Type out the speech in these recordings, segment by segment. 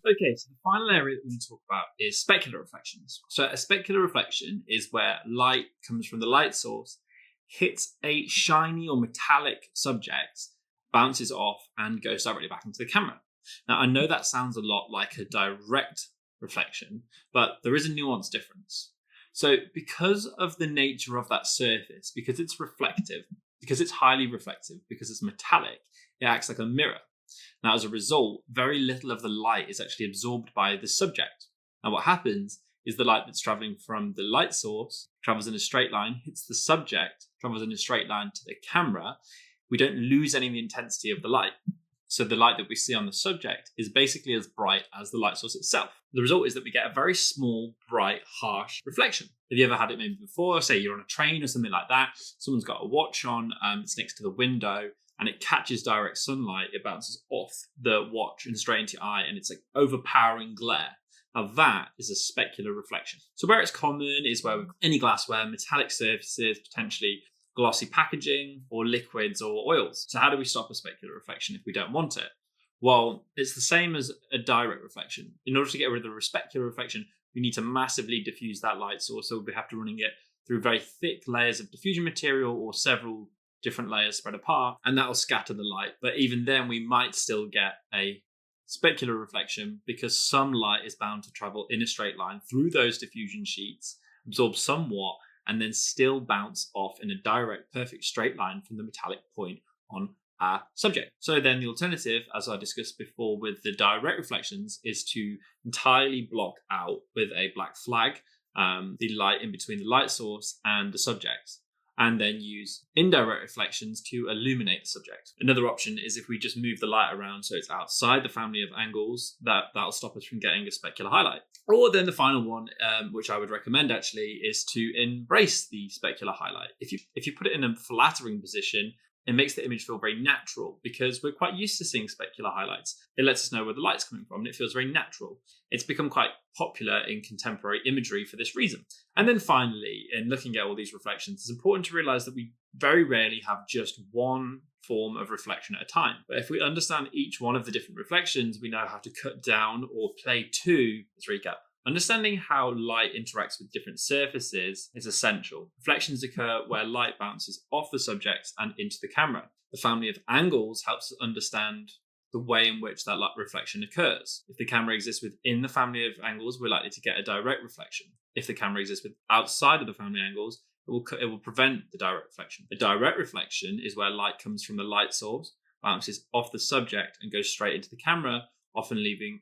Okay, so the final area that we're going to talk about is specular reflections. So a specular reflection is where light comes from the light source, hits a shiny or metallic subject, bounces off, and goes directly back into the camera. Now, I know that sounds a lot like a direct reflection, but there is a nuanced difference. So because of the nature of that surface, because it's reflective, because it's highly reflective, because it's metallic, it acts like a mirror. Now, as a result, very little of the light is actually absorbed by the subject. Now, what happens is the light that's traveling from the light source travels in a straight line, hits the subject, travels in a straight line to the camera. We don't lose any of the intensity of the light. So the light that we see on the subject is basically as bright as the light source itself. The result is that we get a very small, bright, harsh reflection. Have you ever had it maybe before? Say you're on a train or something like that. Someone's got a watch on, it's next to the window, and it catches direct sunlight. It bounces off the watch and straight into your eye, and it's like overpowering glare. Now that is a specular reflection. So where it's common is where any glassware, metallic surfaces, potentially glossy packaging, or liquids or oils. So how do we stop a specular reflection if we don't want it? Well, it's the same as a direct reflection. In order to get rid of the specular reflection, we need to massively diffuse that light source. So we have to running it through very thick layers of diffusion material or several different layers spread apart, and that'll scatter the light. But even then, we might still get a specular reflection because some light is bound to travel in a straight line through those diffusion sheets, absorb somewhat, and then still bounce off in a direct, perfect straight line from the metallic point on our subject. So then the alternative, as I discussed before with the direct reflections, is to entirely block out with a black flag the light in between the light source and the subject, and then use indirect reflections to illuminate the subject. Another option is if we just move the light around so it's outside the family of angles, that'll stop us from getting a specular highlight. Or then the final one, which I would recommend actually, is to embrace the specular highlight. If you put it in a flattering position, it makes the image feel very natural because we're quite used to seeing specular highlights. It lets us know where the light's coming from and it feels very natural. It's become quite popular in contemporary imagery for this reason. And then finally, in looking at all these reflections, it's important to realize that we very rarely have just one form of reflection at a time. But if we understand each one of the different reflections, we know how to cut down or play to, let's recap. Understanding how light interacts with different surfaces is essential. Reflections occur where light bounces off the subject and into the camera. The family of angles helps us understand the way in which that light reflection occurs. If the camera exists within the family of angles, we're likely to get a direct reflection. If the camera exists outside of the family angles, it will prevent the direct reflection. A direct reflection is where light comes from the light source, bounces off the subject and goes straight into the camera, often leaving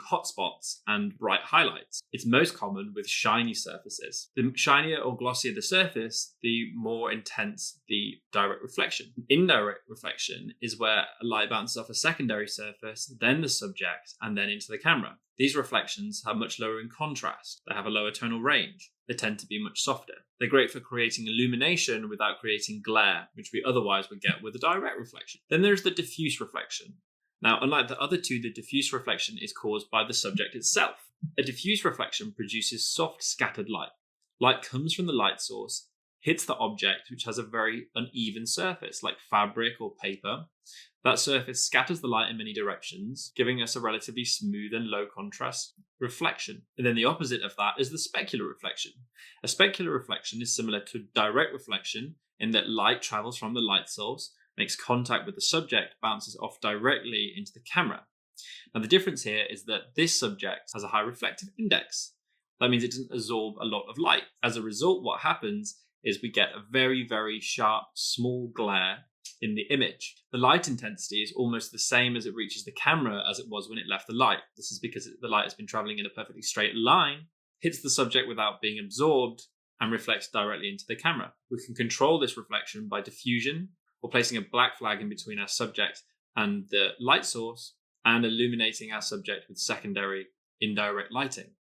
hot spots and bright highlights. It's most common with shiny surfaces. The shinier or glossier the surface, the more intense the direct reflection. Indirect reflection is where light bounces off a secondary surface, then the subject, and then into the camera. These reflections have much lower in contrast. They have a lower tonal range. They tend to be much softer. They're great for creating illumination without creating glare, which we otherwise would get with a direct reflection. Then there's the diffuse reflection. Now, unlike the other two, the diffuse reflection is caused by the subject itself. A diffuse reflection produces soft, scattered light. Light comes from the light source, hits the object, which has a very uneven surface, like fabric or paper. That surface scatters the light in many directions, giving us a relatively smooth and low contrast reflection. And then the opposite of that is the specular reflection. A specular reflection is similar to direct reflection in that light travels from the light source, makes contact with the subject, bounces off directly into the camera. Now, the difference here is that this subject has a high reflective index. That means it doesn't absorb a lot of light. As a result, what happens is we get a very, very sharp, small glare in the image. The light intensity is almost the same as it reaches the camera as it was when it left the light. This is because the light has been traveling in a perfectly straight line, hits the subject without being absorbed, and reflects directly into the camera. We can control this reflection by diffusion, or placing a black flag in between our subject and the light source, and illuminating our subject with secondary indirect lighting.